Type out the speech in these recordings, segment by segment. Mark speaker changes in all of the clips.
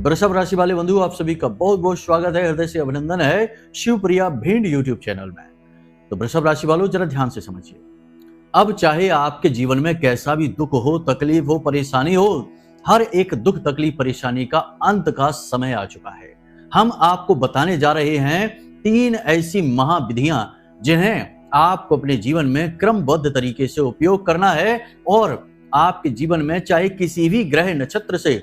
Speaker 1: वृषभ राशि वाले बंधु, आप सभी का बहुत बहुत स्वागत है, हृदय से अभिनंदन है शिवप्रिया भिंड यूट्यूब चैनल में। तो वृषभ राशि वालों, जरा ध्यान से समझिए। अब चाहे आपके जीवन में कैसा भी दुख हो, तकलीफ हो, परेशानी हो, हर एक दुख तकलीफ परेशानी का अंत का समय आ चुका है। हम आपको बताने जा रहे हैं 3 ऐसी महाविधियां जिन्हें आपको अपने जीवन में क्रमबद्ध तरीके से उपयोग करना है और आपके जीवन में चाहे किसी भी ग्रह नक्षत्र से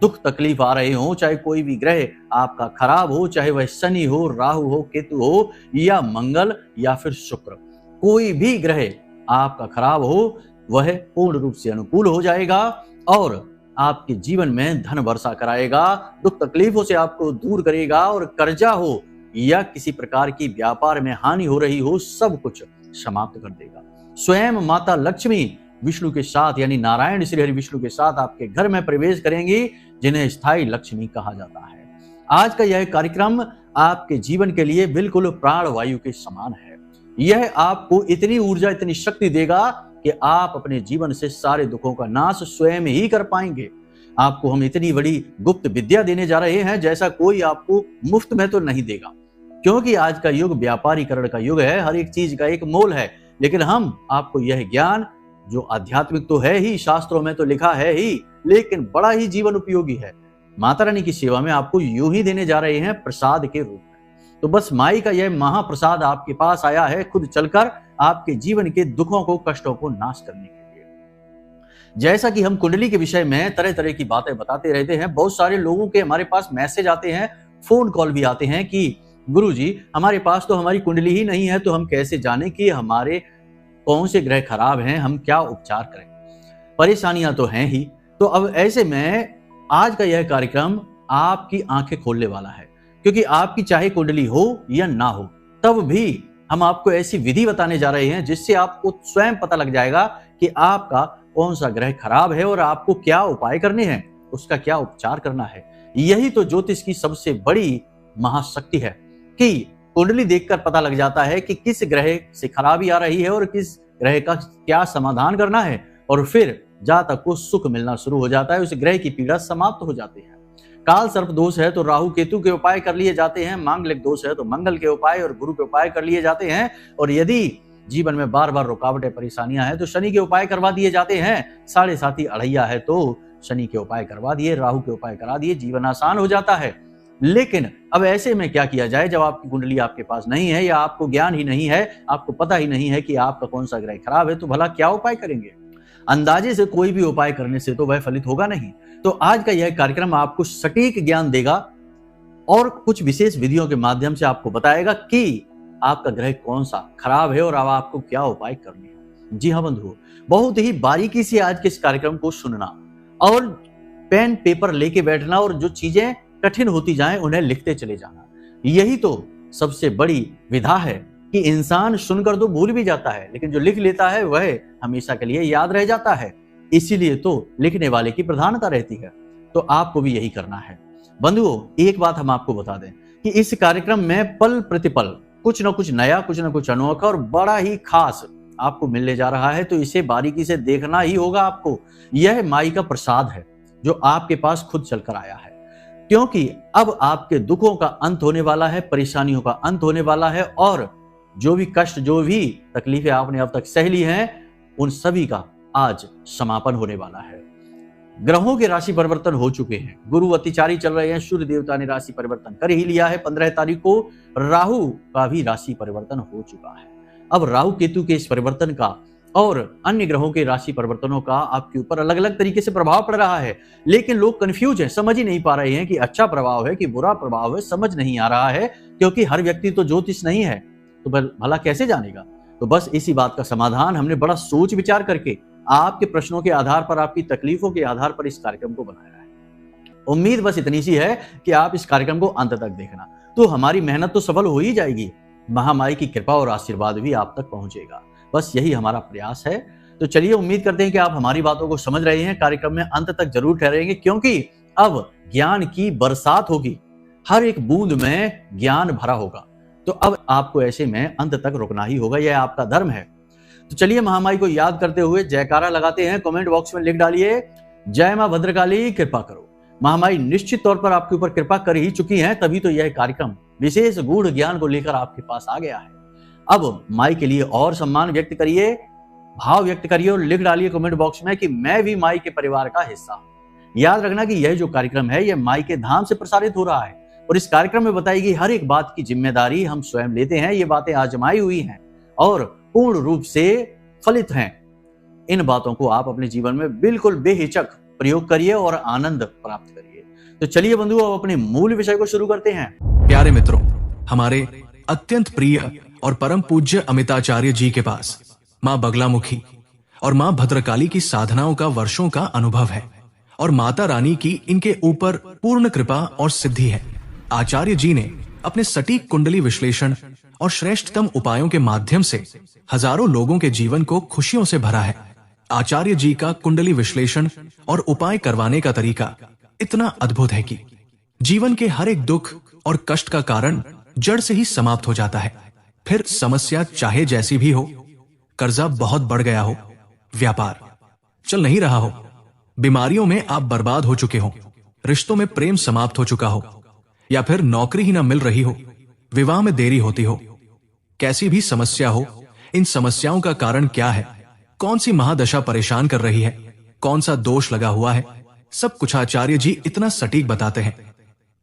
Speaker 1: दुख तकलीफ आ रहे हो, चाहे कोई भी ग्रह आपका खराब हो, चाहे वह शनि हो, राहु हो, केतु हो या मंगल या फिर शुक्र, कोई भी ग्रह आपका खराब हो, वह पूर्ण रूप से अनुकूल हो जाएगा और आपके जीवन में धन वर्षा कराएगा, दुख तकलीफों से आपको दूर करेगा और कर्जा हो या किसी प्रकार की व्यापार में हानि हो रही हो, सब कुछ समाप्त कर देगा। स्वयं माता लक्ष्मी विष्णु के साथ यानी नारायण श्री हरि विष्णु के साथ आपके घर में प्रवेश करेंगी, जिन्हें स्थायी लक्ष्मी कहा जाता है। आज का यह कार्यक्रम आपके जीवन के लिए बिल्कुल प्राणवायु के समान है। यह आपको इतनी ऊर्जा, इतनी शक्ति देगा कि आप अपने जीवन से सारे दुखों का नाश स्वयं ही कर पाएंगे। आपको हम इतनी बड़ी गुप्त विद्या देने जा रहे हैं जैसा कोई आपको मुफ्त में तो नहीं देगा, क्योंकि आज का युग व्यापारीकरण का युग है, हर एक चीज का एक मोल है। लेकिन हम आपको यह ज्ञान, जो आध्यात्मिक तो है ही, शास्त्रों में तो लिखा है ही, लेकिन बड़ा ही जीवन उपयोगी है, माता रानी की सेवा में आपको यूं ही देने जा रहे हैं प्रसाद के रूप में। तो बस माई का यह महाप्रसाद आपके पास आया है, खुद चलकर आपके जीवन के दुखों को, कष्टों को नाश करने के लिए। जैसा कि हम कुंडली के विषय में तरह तरह की बातें बताते रहते हैं, बहुत सारे लोगों के हमारे पास मैसेज आते हैं, फोन कॉल भी आते हैं कि गुरुजी, हमारे पास तो हमारी कुंडली ही नहीं है, तो हम कैसे जाने कि हमारे कौन से ग्रह खराब हैं, हम क्या उपचार करें। परेशानियां तो हैं ही। तो अब ऐसे में आज का यह कार्यक्रम आपकी आंखें खोलने वाला है, क्योंकि आपकी चाहे कुंडली हो या ना हो, तब भी हम आपको ऐसी विधि बताने जा रहे हैं जिससे आपको स्वयं पता लग जाएगा कि आपका कौन सा ग्रह खराब है और आपको क्या उपाय करने हैं, उसका क्या उपचार करना है। यही तो ज्योतिष की सबसे बड़ी महाशक्ति है कि कुंडली देखकर पता लग जाता है कि किस ग्रह से खराबी आ रही है और किस ग्रह का क्या समाधान करना है, और फिर जातक को सुख मिलना शुरू हो जाता है, उस ग्रह की पीड़ा समाप्त हो जाती है। काल सर्प दोष है तो राहु केतु के उपाय कर लिए जाते हैं, मांगलिक दोष है तो मंगल के उपाय और गुरु के उपाय कर लिए जाते हैं, और यदि जीवन में बार बार रुकावटें परेशानियां हैं तो शनि के उपाय करवा दिए जाते हैं। साढ़े साथी अड़ैया है तो शनि के उपाय करवा दिए, राहु के उपाय करा दिए, जीवन आसान हो जाता है। लेकिन अब ऐसे में क्या किया जाए जब आपकी कुंडली आपके पास नहीं है या आपको ज्ञान ही नहीं है, आपको पता ही नहीं है कि आपका कौन सा ग्रह खराब है, तो भला क्या उपाय करेंगे। अंदाजे से कोई भी उपाय करने से तो वह फलित होगा नहीं। तो आज का यह कार्यक्रम आपको सटीक ज्ञान देगा और कुछ विशेष विधियों के माध्यम से आपको बताएगा कि आपका ग्रह कौन सा खराब है और अब आपको क्या उपाय करने हैं। जी हाँ बंधुओं, बहुत ही बारीकी से आज के इस कार्यक्रम को सुनना और पेन पेपर लेके बैठना और जो चीजें कठिन होती जाएं उन्हें लिखते चले जाना। यही तो सबसे बड़ी विधा है कि इंसान सुनकर तो भूल भी जाता है, लेकिन जो लिख लेता है वह हमेशा के लिए याद रह जाता है। इसीलिए तो लिखने वाले की प्रधानता रहती है। तो आपको भी यही करना है। बंधुओं, एक बात हम आपको बता दें कि इस कार्यक्रम में पल प्रतिपल कुछ न कुछ नया, कुछ न कुछ अनोखा और बड़ा ही खास आपको मिलने जा रहा है, तो इसे बारीकी से देखना ही होगा आपको। यह माई का प्रसाद है जो आपके पास खुद चलकर आया है, क्योंकि अब आपके दुखों का अंत होने वाला है, परेशानियों का अंत होने वाला है, और जो भी कष्ट, जो भी तकलीफें आपने अब तक सह ली हैं, उन सभी का आज समापन होने वाला है। ग्रहों के राशि परिवर्तन हो चुके हैं, गुरु अतिचारी चल रहे हैं, सूर्य देवता ने राशि परिवर्तन कर ही लिया है। 15 तारीख को राहु का भी राशि परिवर्तन हो चुका है। अब राहु केतु के इस परिवर्तन का और अन्य ग्रहों के राशि परिवर्तनों का आपके ऊपर अलग अलग तरीके से प्रभाव पड़ रहा है, लेकिन लोग कंफ्यूज हैं, समझ ही नहीं पा रहे हैं कि अच्छा प्रभाव है कि बुरा प्रभाव है, समझ नहीं आ रहा है, क्योंकि हर व्यक्ति तो ज्योतिष नहीं है, तो भला कैसे जानेगा। तो बस इसी बात का समाधान हमने बड़ा सोच विचार करके आपके प्रश्नों के आधार पर, आपकी तकलीफों के आधार पर इस कार्यक्रम को बनाया है। उम्मीद बस इतनी सी है कि आप इस कार्यक्रम को अंत तक देखना, तो हमारी मेहनत तो सफल हो ही जाएगी, महामाई की कृपा और आशीर्वाद भी आप तक पहुंचेगा। बस यही हमारा प्रयास है। तो चलिए, उम्मीद करते हैं कि आप हमारी बातों को समझ रहे हैं, कार्यक्रम में अंत तक जरूर ठहरेंगे, क्योंकि अब ज्ञान की बरसात होगी, हर एक बूंद में ज्ञान भरा होगा। तो अब आपको ऐसे में अंत तक रुकना ही होगा, यह आपका धर्म है। तो चलिए, महामाई को याद करते हुए जयकारा लगाते हैं। कमेंट बॉक्स में लिख डालिए, जय मां भद्रकाली कृपा करो। महामाई निश्चित तौर पर आपके ऊपर कृपा कर ही चुकी है, तभी तो यह कार्यक्रम विशेष गूढ़ ज्ञान को लेकर आपके पास आ गया है। अब माई के लिए और सम्मान व्यक्त करिए, भाव व्यक्त करिए और लिख डालिए कमेंट बॉक्स में कि मैं भी माई के परिवार का हिस्सा हूं। याद रखना कि यह जो कार्यक्रम है यह माई के धाम से प्रसारित हो रहा है और इस कार्यक्रम में बताई गई हर एक बात की जिम्मेदारी हम स्वयं लेते हैं। ये बातें आजमाई हुई हैं और पूर्ण रूप से फलित हैं। इन बातों को आप अपने जीवन में बिल्कुल बेहिचक प्रयोग करिए और आनंद प्राप्त करिए। तो चलिए बंधुओं, अब अपने मूल विषय को शुरू करते हैं।
Speaker 2: प्यारे मित्रों, हमारे अत्यंत प्रिय और परम पूज्य अमिताचार्य जी के पास माँ बगलामुखी और माँ भद्रकाली की साधनाओं का वर्षों का अनुभव है और माता रानी की इनके ऊपर पूर्ण कृपा और सिद्धि है। आचार्य जी ने अपने सटीक कुंडली विश्लेषण और श्रेष्ठतम उपायों के माध्यम से हजारों लोगों के जीवन को खुशियों से भरा है। आचार्य जी का कुंडली विश्लेषण और उपाय करवाने का तरीका इतना अद्भुत है कि जीवन के हर एक दुख और कष्ट का कारण जड़ से ही समाप्त हो जाता है। फिर समस्या चाहे जैसी भी हो, कर्जा बहुत बढ़ गया हो, व्यापार चल नहीं रहा हो, बीमारियों में आप बर्बाद हो चुके हो, रिश्तों में प्रेम समाप्त हो चुका हो, या फिर नौकरी ही ना मिल रही हो, विवाह में देरी होती हो, कैसी भी समस्या हो, इन समस्याओं का कारण क्या है, कौन सी महादशा परेशान कर रही है, कौन सा दोष लगा हुआ है, सब कुछ आचार्य जी इतना सटीक बताते हैं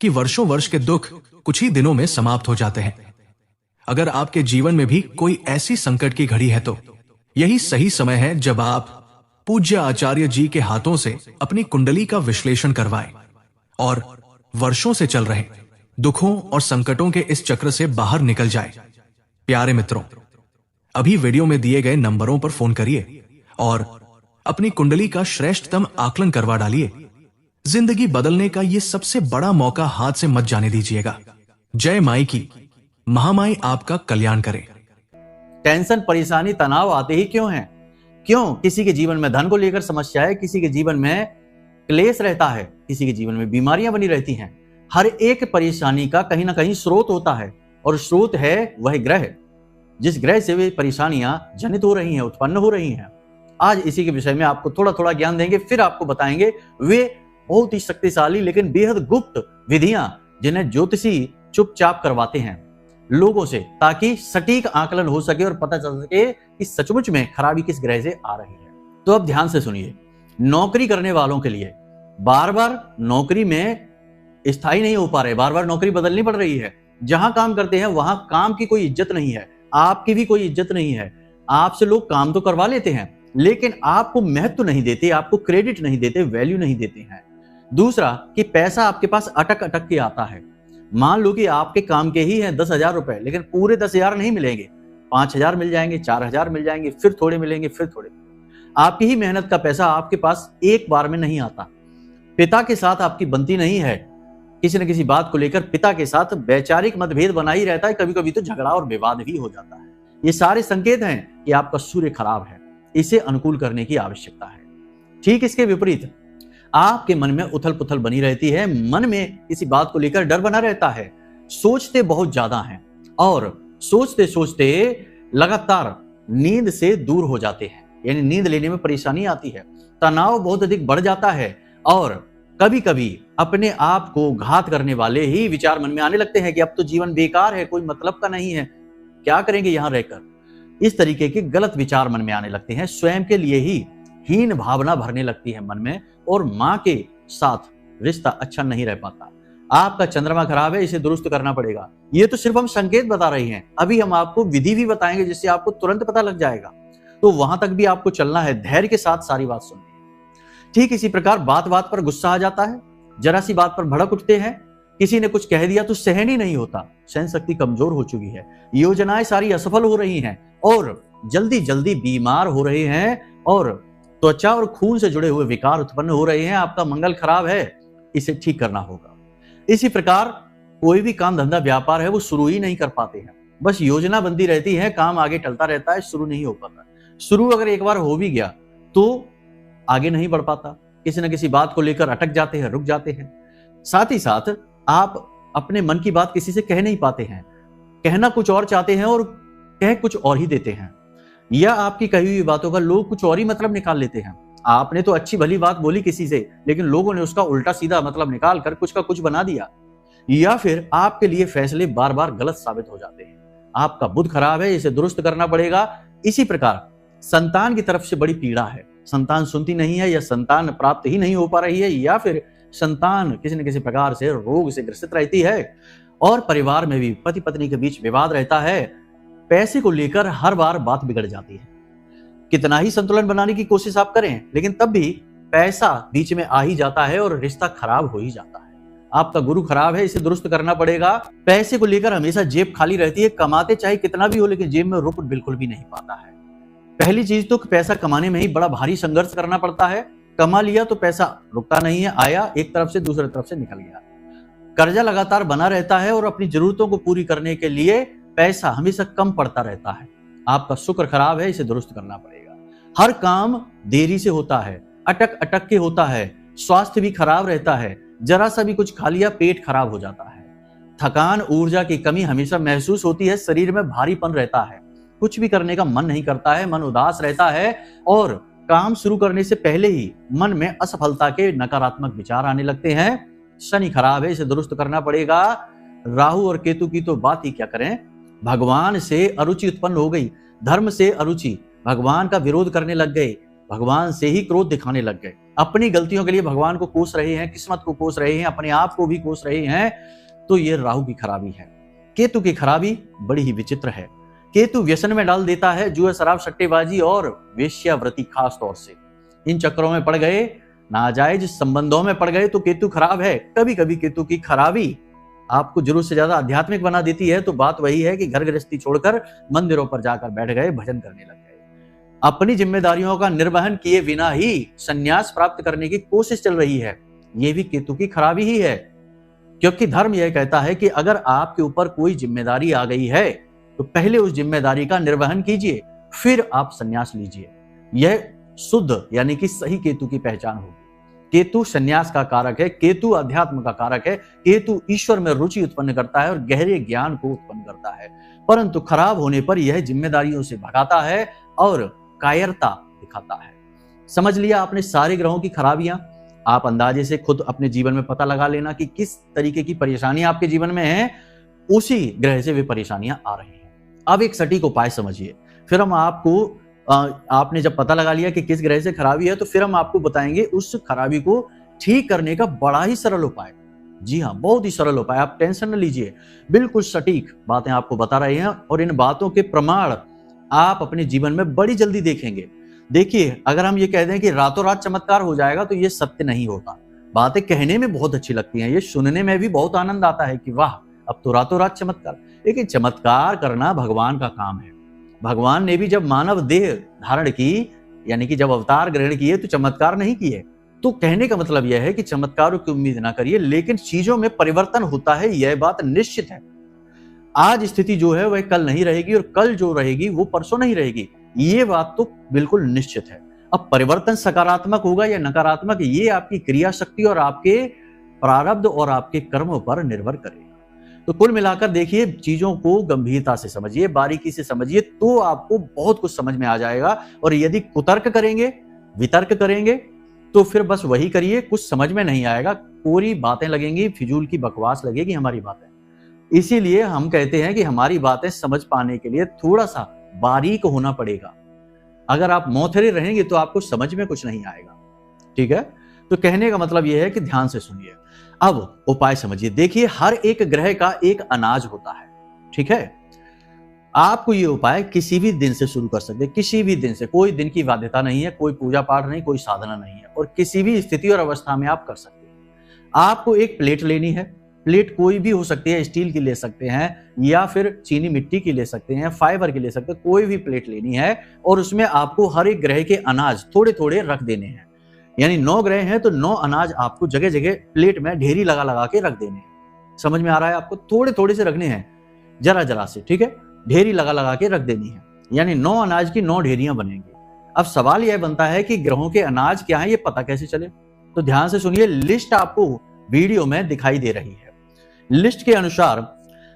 Speaker 2: कि वर्षों वर्ष के दुख कुछ ही दिनों में समाप्त हो जाते हैं। अगर आपके जीवन में भी कोई ऐसी संकट की घड़ी है तो यही सही समय है जब आप पूज्य आचार्य जी के हाथों से अपनी कुंडली का विश्लेषण करवाएं और वर्षों से चल रहे दुखों और संकटों के इस चक्र से बाहर निकल जाए। प्यारे मित्रों, अभी वीडियो में दिए गए नंबरों पर फोन करिए और अपनी कुंडली का श्रेष्ठतम आकलन करवा डालिए। जिंदगी बदलने का ये सबसे बड़ा मौका हाथ से मत जाने दीजिएगा। जय माई की। महामाई आपका कल्याण करे।
Speaker 1: टेंशन, परेशानी, तनाव आते ही क्यों हैं? क्यों? किसी के जीवन में धन को लेकर समस्या है, किसी के जीवन में क्लेश रहता है, किसी के जीवन में बीमारियां बनी रहती हैं। हर एक परेशानी का कहीं ना कहीं स्रोत होता है और स्रोत है वह ग्रह जिस ग्रह से वे परेशानियां जनित हो रही हैं, उत्पन्न हो रही हैं। आज इसी के विषय में आपको थोड़ा थोड़ा ज्ञान देंगे, फिर आपको बताएंगे वे बहुत ही शक्तिशाली लेकिन बेहद गुप्त विधियां जिन्हें ज्योतिषी चुपचाप करवाते हैं लोगों से, ताकि सटीक आकलन हो सके और पता चल सके कि सचमुच में खराबी किस ग्रह से आ रही है। तो अब ध्यान से सुनिए। नौकरी करने वालों के लिए बार बार नौकरी में स्थायी नहीं हो पा रहे, बार बार नौकरी बदलनी पड़ रही है। जहां काम करते हैं वहां काम की कोई इज्जत नहीं है, आपकी भी कोई इज्जत नहीं है। आपसे लोग काम तो करवा लेते हैं लेकिन आपको महत्व नहीं देते, आपको क्रेडिट नहीं देते, वैल्यू नहीं देते हैं। दूसरा कि पैसा आपके पास अटक अटक के आता है। मान लो कि आपके काम के ही हैं 10,000 रुपए, लेकिन पूरे 10,000 नहीं मिलेंगे, 5,000 मिल जाएंगे, 4,000 मिल जाएंगे, फिर थोड़े मिलेंगे, फिर थोड़े। आपकी ही मेहनत का पैसा आपके पास एक बार में नहीं आता। पिता के साथ आपकी बनती नहीं है, किसी न किसी बात को लेकर पिता के साथ वैचारिक मतभेद बना ही रहता है, कभी कभी तो झगड़ा और विवाद भी हो जाता है। ये सारे संकेत हैं कि आपका सूर्य खराब है, इसे अनुकूल करने की आवश्यकता है। ठीक इसके विपरीत आपके मन में उथल पुथल बनी रहती है, मन में किसी बात को लेकर डर बना रहता है, सोचते बहुत ज्यादा हैं और सोचते सोचते लगातार नींद से दूर हो जाते हैं, यानी नींद लेने में परेशानी आती है, तनाव बहुत अधिक बढ़ जाता है और कभी कभी अपने आप को घात करने वाले ही विचार मन में आने लगते हैं कि अब तो जीवन बेकार है, कोई मतलब का नहीं है, क्या करेंगे यहां रहकर। इस तरीके के गलत विचार मन में आने लगते हैं, स्वयं के लिए ही हीन भावना भरने लगती है मन में और मां के साथ रिश्ता अच्छा नहीं रह पाता। आपका चंद्रमा खराब है, इसे दुरुस्त करना पड़ेगा। ये तो सिर्फ हम संकेत बता रहे हैं, अभी हम आपको विधि भी बताएंगे जिससे आपको तुरंत पता लग जाएगा। तो वहां तक भी आपको चलना है, धैर्य के साथ सारी बात सुननी है। ठीक इसी प्रकार बात बात पर गुस्सा आ जाता है, जरा सी बात पर भड़क उठते हैं, किसी ने कुछ कह दिया तो सहन ही नहीं होता, सहन शक्ति कमजोर हो चुकी है, योजनाएं सारी असफल हो रही हैं और जल्दी जल्दी बीमार हो रहे हैं और त्वचा और खून से जुड़े हुए विकार उत्पन्न हो रहे हैं। आपका मंगल खराब है, इसे ठीक करना होगा। इसी प्रकार कोई भी काम धंधा व्यापार है वो शुरू ही नहीं कर पाते हैं, बस योजना बंदी रहती है, काम आगे टलता रहता है, शुरू नहीं हो पाता। शुरू अगर एक बार हो भी गया तो आगे नहीं बढ़ पाता, किसी न किसी बात को लेकर अटक जाते हैं, रुक जाते हैं। साथ ही साथ आप अपने मन की बात किसी से कह नहीं पाते हैं, कहना कुछ और चाहते हैं और कह कुछ और ही देते हैं, या आपकी कही हुई बातों का लोग कुछ और ही मतलब निकाल लेते हैं। आपने तो अच्छी भली बात बोली किसी से, लेकिन लोगों ने उसका उल्टा सीधा मतलब निकाल कर कुछ का कुछ बना दिया। या फिर आपके लिए फैसले बार बार गलत साबित हो जाते हैं। आपका बुद्ध खराब है, इसे दुरुस्त करना पड़ेगा। इसी प्रकार संतान की तरफ से बड़ी पीड़ा है, संतान सुनती नहीं है, या संतान प्राप्त ही नहीं हो पा रही है, या फिर संतान किसी न किसी प्रकार से रोग से ग्रसित रहती है, और परिवार में भी पति पत्नी के बीच विवाद रहता है। पैसे को लेकर हर बार बात बिगड़ जाती है। कितना ही संतुलन बनाने की कोशिश आप करें, लेकिन तब भी पैसा बीच में आ ही जाता है और रिश्ता खराब हो ही जाता है। आपका गुरु खराब है, इसे दुरुस्त करना पड़ेगा। पैसे को लेकर हमेशा जेब खाली रहती है, कमाते चाहे कितना भी हो, लेकिन जेब में रुक बिल्कुल भी नहीं पाता है। पहली चीज तो पैसा कमाने में ही बड़ा भारी संघर्ष करना पड़ता है। कमा लिया तो पैसा रुकता नहीं है, आया एक तरफ से दूसरी तरफ से निकल गया। कर्जा लगातार बना रहता है और अपनी जरूरतों को पूरी करने के लिए पैसा हमेशा कम पड़ता रहता है। आपका शुक्र खराब है, इसे दुरुस्त करना पड़ेगा। हर काम देरी से होता है, अटक अटक के होता है, स्वास्थ्य भी खराब रहता है, जरा सा भी कुछ खा लिया पेट खराब हो जाता है। थकान, ऊर्जा की कमी हमेशा महसूस होती है, शरीर में भारीपन रहता है, कुछ भी करने का मन नहीं करता है, मन उदास रहता है, और काम शुरू करने से पहले ही मन में असफलता के नकारात्मक विचार आने लगते हैं। शनि खराब है, इसे दुरुस्त करना पड़ेगा। राहु और केतु की तो बात ही क्या करें। भगवान से अरुचि उत्पन्न हो गई, धर्म से अरुचि, भगवान का विरोध करने लग गए, भगवान से ही क्रोध दिखाने लग गए, अपनी गलतियों के लिए भगवान को कोस रहे हैं, किस्मत को कोस रहे हैं, अपने आप को भी कोस रहे हैं। तो ये राहु की खराबी है। केतु की खराबी बड़ी ही विचित्र है। केतु व्यसन में डाल देता है, जुआ, शराब, सट्टेबाजी और वेश्यावृत्ति खास तौर से। इन चक्करों में पड़ गए, नाजायज संबंधों में पड़ गए तो केतु खराब है। कभी कभी केतु की खराबी आपको जरूरत से ज्यादा आध्यात्मिक बना देती है। तो बात वही है कि घर गृहस्थी छोड़कर मंदिरों पर जाकर बैठ गए, भजन करने लग गए। अपनी जिम्मेदारियों का निर्वहन किए बिना ही संन्यास प्राप्त करने की कोशिश चल रही है। यह भी केतु की खराबी ही है, क्योंकि धर्म यह कहता है कि अगर आपके ऊपर कोई जिम्मेदारी आ गई है तो पहले उस जिम्मेदारी का निर्वहन कीजिए, फिर आप संन्यास लीजिए। यह शुद्ध यानी कि सही केतु की पहचान होगी। केतु संन्यास का कारक है, केतु अध्यात्म का कारक है, केतु ईश्वर में रुचि उत्पन्न करता है और गहरे ज्ञान को उत्पन्न करता है। परंतु खराब होने पर यह जिम्मेदारियों से भगाता है और कायरता दिखाता है। समझ लिया आपने सारे ग्रहों की खराबियां। आप अंदाजे से खुद अपने जीवन में पता लगा लेना कि किस तरीके की परेशानियां आपके जीवन में हैं, उसी ग्रह से वे परेशानियां आ रही हैं। अब एक सटीक उपाय समझिए, फिर हम आपको आपने जब पता लगा लिया कि किस ग्रह से खराबी है, तो फिर हम आपको बताएंगे उस खराबी को ठीक करने का बड़ा ही सरल उपाय। जी हाँ, बहुत ही सरल उपाय, आप टेंशन न लीजिए, बिल्कुल सटीक बातें आपको बता रहे हैं और इन बातों के प्रमाण आप अपने जीवन में बड़ी जल्दी देखेंगे। देखिए, अगर हम ये कह दें कि रातों रात चमत्कार हो जाएगा तो ये सत्य नहीं होता। बातें कहने में बहुत अच्छी लगती हैं, ये सुनने में भी बहुत आनंद आता है कि वाह, अब तो रातों रात चमत्कार। लेकिन चमत्कार करना भगवान का काम है। भगवान ने भी जब मानव देह धारण की, यानी कि जब अवतार ग्रहण किए, तो चमत्कार नहीं किए। तो कहने का मतलब यह है कि चमत्कारों की उम्मीद ना करिए, लेकिन चीजों में परिवर्तन होता है, यह बात निश्चित है। आज स्थिति जो है वह कल नहीं रहेगी और कल जो रहेगी वो परसों नहीं रहेगी, ये बात तो बिल्कुल निश्चित है। अब परिवर्तन सकारात्मक होगा या नकारात्मक, ये आपकी क्रिया शक्ति और आपके प्रारब्ध और आपके कर्मों पर निर्भर करेगा। तो कुल मिलाकर देखिए, चीजों को गंभीरता से समझिए, बारीकी से समझिए, तो आपको बहुत कुछ समझ में आ जाएगा। और यदि कुतर्क करेंगे, वितर्क करेंगे, तो फिर बस वही करिए, कुछ समझ में नहीं आएगा, पूरी बातें लगेंगी, फिजूल की बकवास लगेगी हमारी बातें। इसीलिए हम कहते हैं कि हमारी बातें समझ पाने के लिए थोड़ा सा बारीक होना पड़ेगा। अगर आप मौथरे रहेंगे तो आपको समझ में कुछ नहीं आएगा। ठीक है, तो कहने का मतलब यह है कि ध्यान से सुनिए। अब उपाय समझिए। देखिए, हर एक ग्रह का एक अनाज होता है। ठीक है, आपको ये उपाय किसी भी दिन से शुरू कर सकते हैं, किसी भी दिन से, कोई दिन की बाध्यता नहीं है, कोई पूजा पाठ नहीं, कोई साधना नहीं है, और किसी भी स्थिति और अवस्था में आप कर सकते हैं। आपको एक प्लेट लेनी है, प्लेट कोई भी हो सकती है, स्टील की ले सकते हैं या फिर चीनी मिट्टी की ले सकते हैं, फाइबर की ले सकते हैं, कोई भी प्लेट लेनी है, और उसमें आपको हर एक ग्रह के अनाज थोड़े थोड़े रख देने हैं। यानी 9 ग्रह हैं तो 9 अनाज आपको जगह जगह प्लेट में ढेरी लगा लगा के रख देने हैं। समझ में आ रहा है आपको? थोड़े थोड़े से रखने हैं, जरा जरा से। ठीक है, ढेरी लगा लगा के रख देनी है, यानी 9 अनाज की 9 ढेरियां बनेंगी। अब सवाल यह बनता है कि ग्रहों के अनाज क्या है, ये पता कैसे चले? तो ध्यान से सुनिए, लिस्ट आपको वीडियो में दिखाई दे रही है। लिस्ट के अनुसार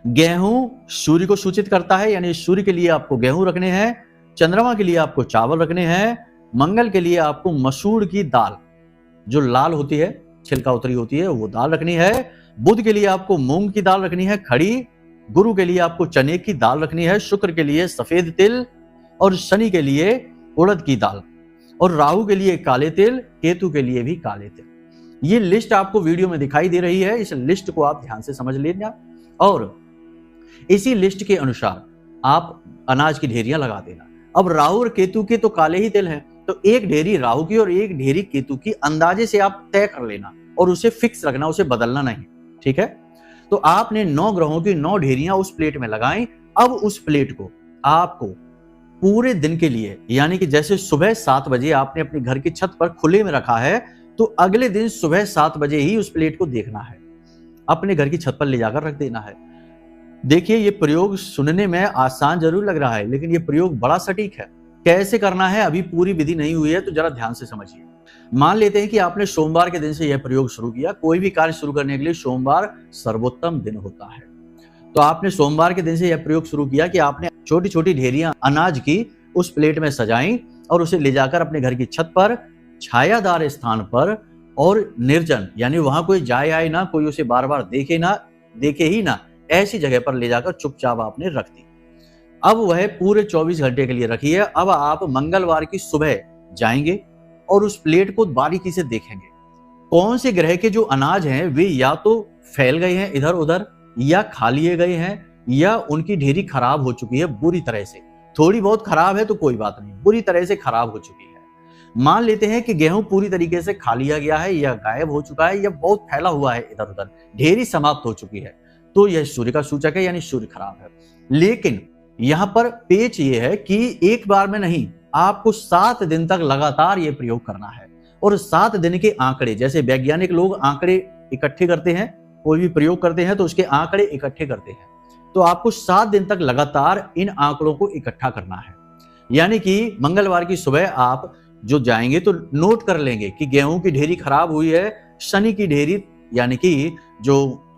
Speaker 1: गेहूं सूर्य को सूचित करता है, यानी सूर्य के लिए आपको गेहूं रखने हैं, चंद्रमा के लिए आपको चावल रखने हैं, मंगल के लिए आपको मसूर की दाल जो लाल होती है, छिलका उतरी होती है, वो दाल रखनी है। बुध के लिए आपको मूंग की दाल रखनी है खड़ी। गुरु के लिए आपको चने की दाल रखनी है। शुक्र के लिए सफेद तिल और शनि के लिए उड़द की दाल और राहु के लिए काले तिल, केतु के लिए भी काले तिल। ये लिस्ट आपको वीडियो में दिखाई दे रही है, इस लिस्ट को आप ध्यान से समझ लेना और इसी लिस्ट के अनुसार आप अनाज की ढेरियां लगा देना। अब राहु और केतु के तो काले ही तिल हैं, तो एक ढेरी राहु की और एक ढेरी केतु की अंदाजे से आप तय कर लेना और उसे फिक्स रखना, उसे बदलना नहीं, ठीक है। तो आपने 9 ग्रहों की 9 ढेरियां उस प्लेट में लगाई। अब उस प्लेट को आपको पूरे दिन के लिए, यानी कि जैसे सुबह 7 बजे आपने अपने घर की छत पर खुले में रखा है, तो अगले दिन सुबह 7 बजे ही उस प्लेट को देखना है, अपने घर की छत पर ले जाकर रख देना है। देखिए, ये प्रयोग सुनने में आसान जरूर लग रहा है, लेकिन ये प्रयोग बड़ा सटीक है। कैसे करना है अभी पूरी विधि नहीं हुई है, तो जरा ध्यान से समझिए। मान लेते हैं कि आपने सोमवार के दिन से यह प्रयोग शुरू किया। कोई भी कार्य शुरू करने के लिए सोमवार सर्वोत्तम दिन होता है। तो आपने सोमवार के दिन से यह प्रयोग शुरू किया कि आपने छोटी छोटी ढेरियां अनाज की उस प्लेट में सजाई और उसे ले जाकर अपने घर की छत पर छायादार स्थान पर और निर्जन, यानी वहां कोई जाए आए ना, कोई उसे बार बार देखे ही ना, ऐसी जगह पर ले जाकर चुपचाप आपने रख दी। अब वह पूरे 24 घंटे के लिए रखी है। अब आप मंगलवार की सुबह जाएंगे और उस प्लेट को बारीकी से देखेंगे। कौन से ग्रह के जो अनाज हैं वे या तो फैल गए हैं इधर उधर, या खा लिए गए हैं, या उनकी ढेरी खराब हो चुकी है बुरी तरह से। थोड़ी बहुत खराब है तो कोई बात नहीं, बुरी तरह से खराब हो चुकी है। मान लेते हैं कि गेहूं पूरी तरीके से खा लिया गया है, या गायब हो चुका है, या बहुत फैला हुआ है इधर उधर, ढेरी समाप्त हो चुकी है, तो यह सूर्य का सूचक है, यानी सूर्य खराब है। लेकिन यहां पर पेच ये है कि एक बार में नहीं, आपको 7 दिन तक लगातार ये प्रयोग करना है। और 7 दिन के आंकड़े, जैसे वैज्ञानिक लोग आंकड़े इकट्ठे करते हैं, कोई भी प्रयोग करते हैं तो उसके आंकड़े इकट्ठे करते हैं, तो आपको 7 दिन तक लगातार इन आंकड़ों को इकट्ठा करना है। यानी कि मंगलवार की सुबह आप जो जाएंगे तो नोट कर लेंगे कि गेहूं की ढेरी खराब हुई है, शनि की ढेरी यानी कि जो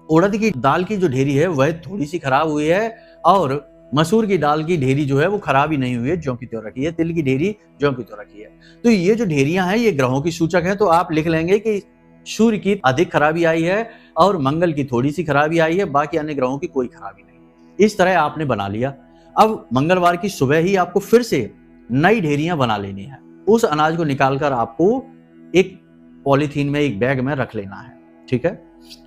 Speaker 1: उड़द की दाल की जो ढेरी है वह थोड़ी सी खराब हुई है, और मसूर की दाल की ढेरी जो है वो खराब ही नहीं हुई है, ज्यों की त्यों रखी है, तिल की ढेरी ज्यों की त्यों रखी है। तो ये जो ढेरियां हैं ये ग्रहों की सूचक है। तो आप लिख लेंगे कि सूर्य की अधिक खराबी आई है और मंगल की थोड़ी सी खराबी आई है, बाकी अन्य ग्रहों की कोई खराबी नहीं। इस तरह आपने बना लिया। अब मंगलवार की सुबह ही आपको फिर से नई ढेरियां बना लेनी है। उस अनाज को निकालकर आपको एक पॉलीथीन में, एक बैग में रख लेना है, ठीक है।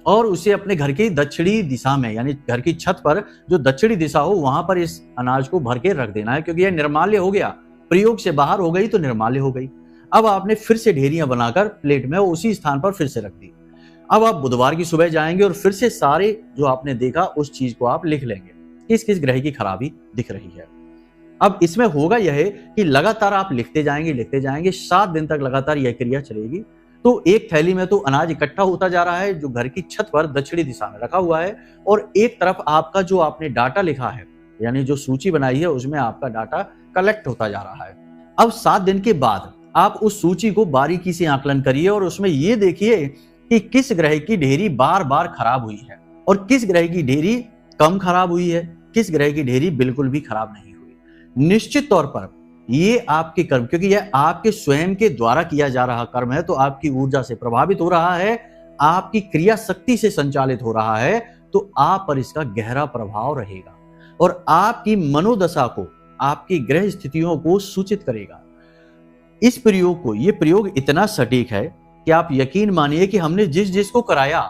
Speaker 1: और उसे अपने घर की दक्षिणी दिशा में, यानी घर की छत पर जो दक्षिणी दिशा हो वहां पर इस अनाज को भर के रख देना है, क्योंकि यह निर्माल्य हो गया, प्रयोग से बाहर हो गई तो निर्माल्य हो गई। अब आपने फिर से ढेरियां बनाकर प्लेट में उसी स्थान पर फिर से रख दी। अब आप बुधवार की सुबह जाएंगे और फिर से सारे जो आपने देखा उस चीज को आप लिख लेंगे, किस किस ग्रह की खराबी दिख रही है। अब इसमें होगा यह कि लगातार आप लिखते जाएंगे, 7 दिन तक लगातार यह क्रिया चलेगी। तो एक थैली में तो अनाज इकट्ठा होता जा रहा है जो घर की छत पर दक्षिणी दिशा में रखा हुआ है, और एक तरफ आपका जो आपने डाटा लिखा है, यानी जो सूची बनाई है उसमें आपका डाटा कलेक्ट होता जा रहा है। अब 7 दिन के बाद आप उस सूची को बारीकी से आकलन करिए और उसमें ये देखिए कि किस ग्रह की ढेरी बार बार खराब हुई है और किस ग्रह की ढेरी कम खराब हुई है, किस ग्रह की ढेरी बिल्कुल भी खराब नहीं हुई। निश्चित तौर पर ये आपके कर्म, क्योंकि यह आपके स्वयं के द्वारा किया जा रहा कर्म है, तो आपकी ऊर्जा से प्रभावित हो रहा है, आपकी क्रिया शक्ति से संचालित हो रहा है, तो आप पर इसका गहरा प्रभाव रहेगा और आपकी मनोदशा को, आपकी ग्रह स्थितियों को सूचित करेगा। इस प्रयोग को, ये प्रयोग इतना सटीक है कि आप यकीन मानिए कि हमने जिस जिसको कराया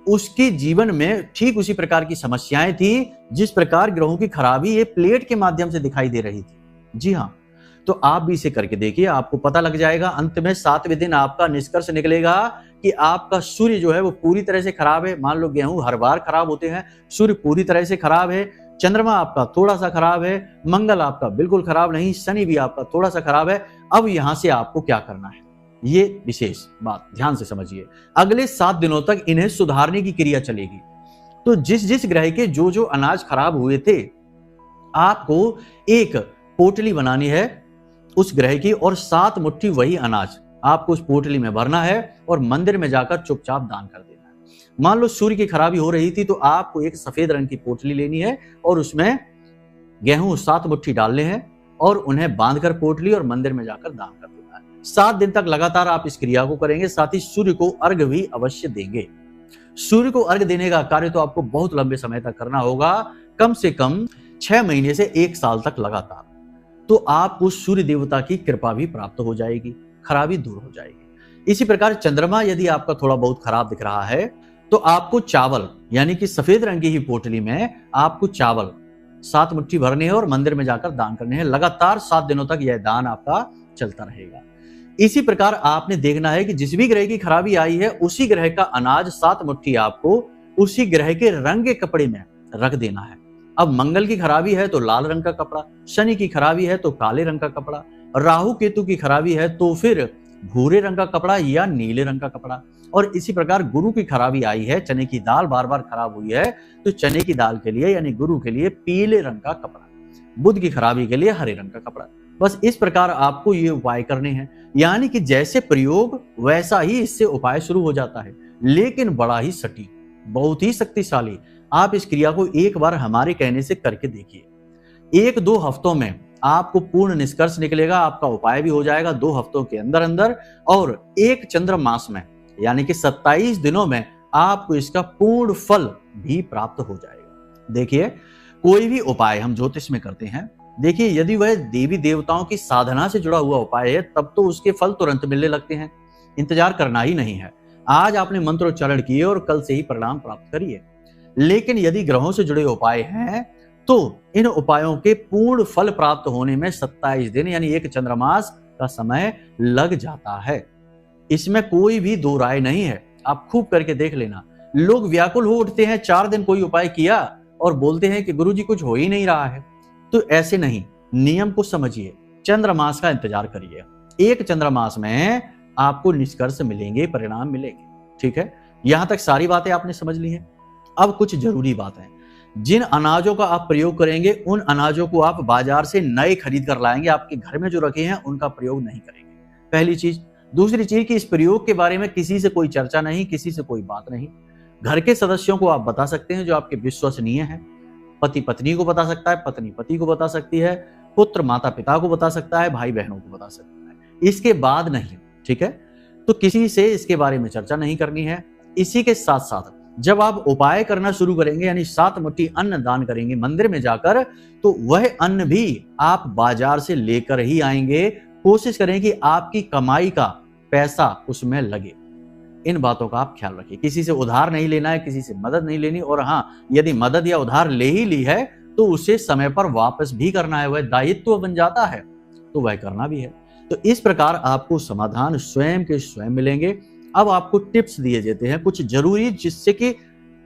Speaker 1: उसके जीवन में ठीक उसी प्रकार की समस्याएं थी, जिस प्रकार ग्रहों की खराबी ये प्लेट के माध्यम से दिखाई दे रही थी। जी हाँ, तो आप भी इसे करके देखिए, आपको पता लग जाएगा। अंत में 7वें दिन आपका निष्कर्ष निकलेगा कि आपका सूर्य जो है वो पूरी तरह से खराब है। मान लो गेहूं हर बार खराब होते हैं, सूर्य पूरी तरह से खराब है, चंद्रमा आपका थोड़ा सा खराब है, मंगल आपका बिल्कुल खराब नहीं, शनि भी आपका थोड़ा सा खराब है। अब यहां से आपको क्या करना है, ये विशेष बात ध्यान से समझिए। अगले 7 दिनों तक इन्हें सुधारने की क्रिया चलेगी। तो जिस जिस ग्रह के जो जो अनाज खराब हुए थे, आपको एक पोटली बनानी है उस ग्रह की, और 7 मुट्ठी वही अनाज आपको उस पोटली में भरना है और मंदिर में जाकर चुपचाप दान कर देना है। मान लो सूर्य की खराबी हो रही थी, तो आपको एक सफेद रंग की पोटली लेनी है और उसमें गेहूं 7 मुट्ठी डालने हैं और उन्हें बांधकर पोटली और मंदिर में जाकर दान कर देना है। 7 दिन तक लगातार आप इस क्रिया को करेंगे, साथ ही सूर्य को अर्घ्य भी अवश्य देंगे। सूर्य को अर्घ्य देने का कार्य तो आपको बहुत लंबे समय तक करना होगा, कम से कम 6 महीने से 1 साल तक लगातार। तो आपको सूर्य देवता की कृपा भी प्राप्त हो जाएगी, खराबी दूर हो जाएगी। इसी प्रकार चंद्रमा यदि आपका थोड़ा बहुत खराब दिख रहा है तो आपको चावल यानी कि सफेद रंग की ही पोटली में आपको चावल 7 मुट्ठी भरने हैं और मंदिर में जाकर दान करने हैं। लगातार 7 दिनों तक यह दान आपका चलता रहेगा। इसी प्रकार आपने देखना है कि जिस भी ग्रह की खराबी आई है उसी ग्रह का अनाज 7 मुट्ठी आपको उसी ग्रह के रंग के कपड़े में रख देना है। अब मंगल की खराबी है तो लाल रंग का कपड़ा, शनि की खराबी है तो काले रंग का कपड़ा, राहु केतु की खराबी है तो फिर भूरे रंग का कपड़ा या नीले रंग का कपड़ा। और इसी प्रकार गुरु की खराबी आई है, चने की दाल बार बार खराब हुई है तो चने की दाल के लिए यानी गुरु के लिए पीले रंग का कपड़ा, बुध की खराबी के लिए हरे रंग का कपड़ा। बस इस प्रकार आपको ये उपाय करने हैं, यानी कि जैसे प्रयोग वैसा ही इससे उपाय शुरू हो जाता है, लेकिन बड़ा ही सटीक, बहुत ही शक्तिशाली। आप इस क्रिया को एक बार हमारे कहने से करके देखिए। 1-2 हफ्तों में आपको पूर्ण निष्कर्ष निकलेगा, आपका उपाय भी हो जाएगा 2 हफ्तों के अंदर अंदर, और एक चंद्र मास में यानी कि 27 दिनों में आपको इसका पूर्ण फल भी प्राप्त हो जाएगा। देखिए, कोई भी उपाय हम ज्योतिष में करते हैं, देखिए यदि वह देवी देवताओं की साधना से जुड़ा हुआ उपाय है तब तो उसके फल तुरंत मिलने लगते हैं, इंतजार करना ही नहीं है। आज आपने मंत्रोच्चारण किए और कल से ही परिणाम प्राप्त करिए। लेकिन यदि ग्रहों से जुड़े उपाय हैं तो इन उपायों के पूर्ण फल प्राप्त होने में 27 दिन यानी एक चंद्रमास का समय लग जाता है। इसमें कोई भी दो राय नहीं है, आप खूब करके देख लेना। लोग व्याकुल हो उठते हैं, 4 दिन कोई उपाय किया और बोलते हैं कि गुरुजी कुछ हो ही नहीं रहा है। तो ऐसे नहीं, नियम को समझिए, चंद्रमास का इंतजार करिए। एक चंद्रमास में आपको निष्कर्ष मिलेंगे, परिणाम मिलेंगे। ठीक है, यहां तक सारी बातें आपने समझ ली हैं। अब कुछ जरूरी बात है, जिन अनाजों का आप प्रयोग करेंगे उन अनाजों को आप बाजार से नए खरीद कर लाएंगे, आपके घर में जो रखे हैं उनका प्रयोग नहीं करेंगे, पहली चीज। दूसरी चीज कि इस प्रयोग के बारे में किसी से कोई चर्चा नहीं, किसी से कोई बात नहीं। घर के सदस्यों को आप बता सकते हैं जो आपके विश्वसनीय हैं। पति पत्नी को बता सकता है, पत्नी पति को बता सकती है, पुत्र माता पिता को बता सकता है, भाई बहनों को बता सकता है, इसके बाद नहीं। ठीक है, तो किसी से इसके बारे में चर्चा नहीं करनी है। इसी के साथ साथ जब आप उपाय करना शुरू करेंगे यानी 7 मुट्ठी अन्न दान करेंगे मंदिर में जाकर, तो वह अन्न भी आप बाजार से लेकर ही आएंगे। कोशिश करें कि आपकी कमाई का पैसा उसमें लगे। इन बातों का आप ख्याल रखिए। किसी से उधार नहीं लेना है, किसी से मदद नहीं लेनी, और हाँ, यदि मदद या उधार ले ही ली है तो उसे समय पर वापस भी करना है, वह दायित्व बन जाता है तो वह करना भी है। तो इस प्रकार आपको समाधान स्वयं के स्वयं मिलेंगे। अब आपको टिप्स दिए जाते हैं कुछ जरूरी, जिससे कि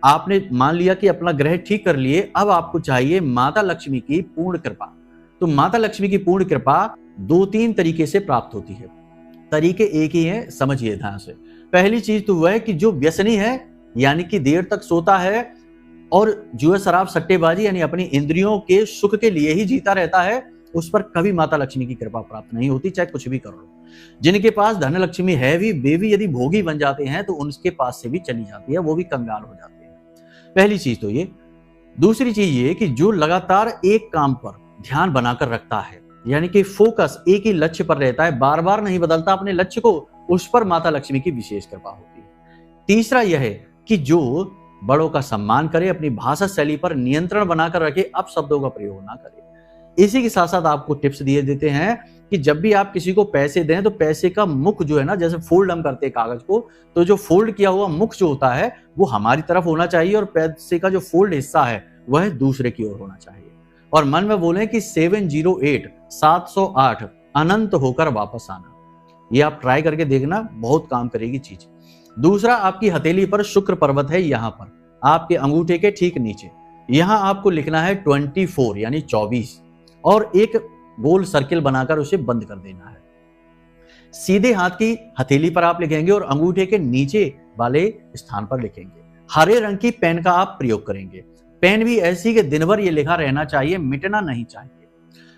Speaker 1: आपने मान लिया कि अपना ग्रह ठीक कर लिए, अब आपको चाहिए माता लक्ष्मी की पूर्ण कृपा। तो माता लक्ष्मी की पूर्ण कृपा 2-3 तरीके से प्राप्त होती है। तरीके एक ही है, समझिए ध्यान से। पहली चीज तो वह कि जो व्यसनी है यानी कि देर तक सोता है और जुए शराब सट्टेबाजी यानी अपनी इंद्रियों के सुख के लिए ही जीता रहता है, उस पर कभी माता लक्ष्मी की कृपा प्राप्त नहीं होती, चाहे कुछ भी कर लो। जिनके पास धन लक्ष्मी है भी, वे भी यदि भोगी बन जाते हैं तो उनके पास से भी चली जाती है, वो भी कंगाल हो जाते हैं। पहली चीज तो ये। दूसरी चीज ये कि जो लगातार एक काम पर ध्यान बनाकर रखता है यानी कि फोकस एक ही लक्ष्य पर रहता है, बार बार नहीं बदलता अपने लक्ष्य को, उस पर माता लक्ष्मी की विशेष कृपा होती है। तीसरा यह है कि जो बड़ों का सम्मान करे, अपनी भाषा शैली पर नियंत्रण बनाकर रखे, अपशब्दों का प्रयोग ना करे। इसी के साथ साथ आपको टिप्स दिए देते हैं कि जब भी आप किसी को पैसे दें तो पैसे का मुख जो है ना, जैसे फोल्ड हम करते हैं कागज को, तो जो फोल्ड किया हुआ मुख जो होता है वो हमारी तरफ होना चाहिए और पैसे का जो फोल्ड हिस्सा है वह दूसरे की ओर होना चाहिए। और मन में बोलें कि 708 अनंत होकर वापस आना। ये आप ट्राई करके देखना, बहुत काम करेगी चीज। दूसरा, आपकी हथेली पर शुक्र पर्वत है, यहां पर आपके अंगूठे के ठीक नीचे, यहां आपको लिखना है 24 यानी 24 और एक गोल सर्किल बनाकर उसे बंद कर देना है। सीधे हाथ की हथेली पर आप लिखेंगे और अंगूठे के नीचे वाले स्थान पर लिखेंगे। हरे रंग की पेन का आप प्रयोग करेंगे। पेन भी ऐसी कि दिन भर ये लिखा रहना चाहिए, मिटना नहीं चाहिए।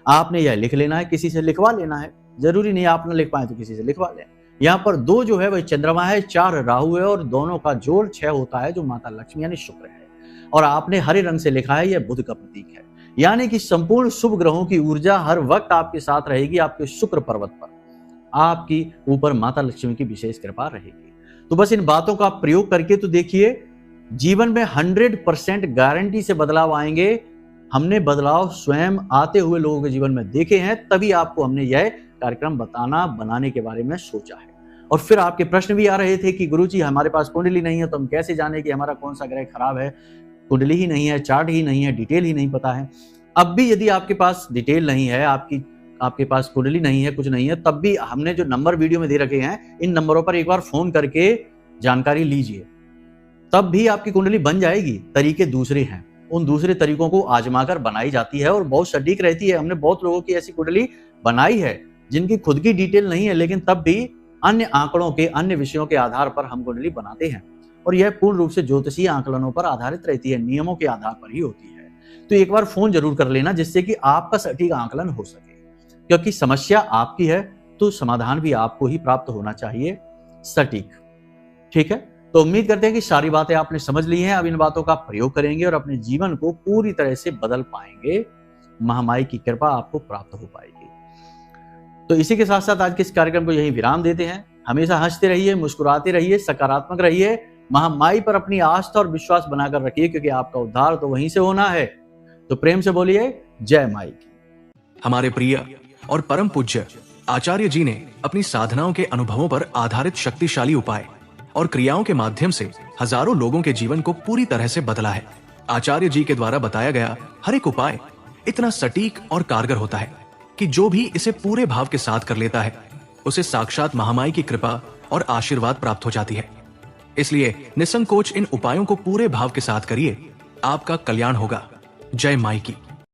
Speaker 1: आपने यह लिख लेना है, किसी से लिखवा लेना है, जरूरी नहीं आप ना लिख पाए तो किसी से लिखवा लें। यहाँ पर 2 जो है वह चंद्रमा है, 4 राहु है और दोनों का जोड़ 6 होता है जो माता लक्ष्मी यानी शुक्र है। और आपने हरे रंग से लिखा है, यह बुध का प्रतीक है। यानी कि संपूर्ण शुभ ग्रहों की ऊर्जा हर वक्त आपके साथ रहेगी। आपके शुक्र पर्वत पर आपकी ऊपर माता लक्ष्मी की विशेष कृपा रहेगी। तो बस इन बातों का आप प्रयोग करके तो देखिए, जीवन में 100% गारंटी से बदलाव आएंगे। हमने बदलाव स्वयं आते हुए लोगों के जीवन में देखे हैं, तभी आपको हमने यह कार्यक्रम बनाने के बारे में सोचा है। और फिर आपके प्रश्न भी आ रहे थे कि गुरुजी हमारे पास कुंडली नहीं है तो हम कैसे जाने कि हमारा कौन सा ग्रह खराब है। कुंडली ही नहीं है, चार्ट ही नहीं है, डिटेल ही नहीं पता है। अब भी यदि आपके पास डिटेल नहीं है, आपके पास कुंडली नहीं है, कुछ नहीं है, तब भी हमने जो नंबर वीडियो में दे रखे हैं, इन नंबरों पर एक बार फोन करके जानकारी लीजिए, तब भी आपकी कुंडली बन जाएगी। तरीके दूसरे हैं, उन दूसरे तरीकों को आजमाकर बनाई जाती है और बहुत सटीक रहती है। हमने बहुत लोगों की ऐसी कुंडली बनाई है जिनकी खुद की डिटेल नहीं है, लेकिन तब भी अन्य आंकड़ों के, अन्य विषयों के आधार पर हम कुंडली बनाते हैं। और यह पूर्ण रूप से ज्योतिषीय आंकलनों पर आधारित रहती है, नियमों के आधार पर ही होती है। तो एक बार फोन जरूर कर लेना, जिससे कि आपका सटीक आंकलन हो सके, क्योंकि समस्या आपकी है तो समाधान भी आपको ही प्राप्त होना चाहिए सटीक। ठीक है, तो उम्मीद करते हैं कि सारी बातें आपने समझ ली हैं। अब इन बातों का प्रयोग करेंगे और अपने जीवन को पूरी तरह से बदल पाएंगे। महामाई की कृपा आपको प्राप्त हो पाएगी। तो इसी के साथ साथ आज के इस कार्यक्रम को यहीं विराम देते हैं। हमेशा हंसते रहिए, मुस्कुराते रहिए, सकारात्मक रहिए, महामाई पर अपनी आस्था और विश्वास बनाकर रखिए, क्योंकि आपका उद्धार तो वहीं से होना है। तो प्रेम से बोलिए जय माई की।
Speaker 2: हमारे प्रिय और परम पूज्य आचार्य जी ने अपनी साधनाओं के अनुभवों पर आधारित शक्तिशाली उपाय और क्रियाओं के माध्यम से हजारों लोगों के जीवन को पूरी तरह से बदला है। आचार्य जी के द्वारा बताया गया हर एक उपाय इतना सटीक और कारगर होता है कि जो भी इसे पूरे भाव के साथ कर लेता है, उसे साक्षात महामाई की कृपा और आशीर्वाद प्राप्त हो जाती है। इसलिए निसंकोच इन उपायों को पूरे भाव के साथ करिए, आपका कल्याण होगा। जय माई की।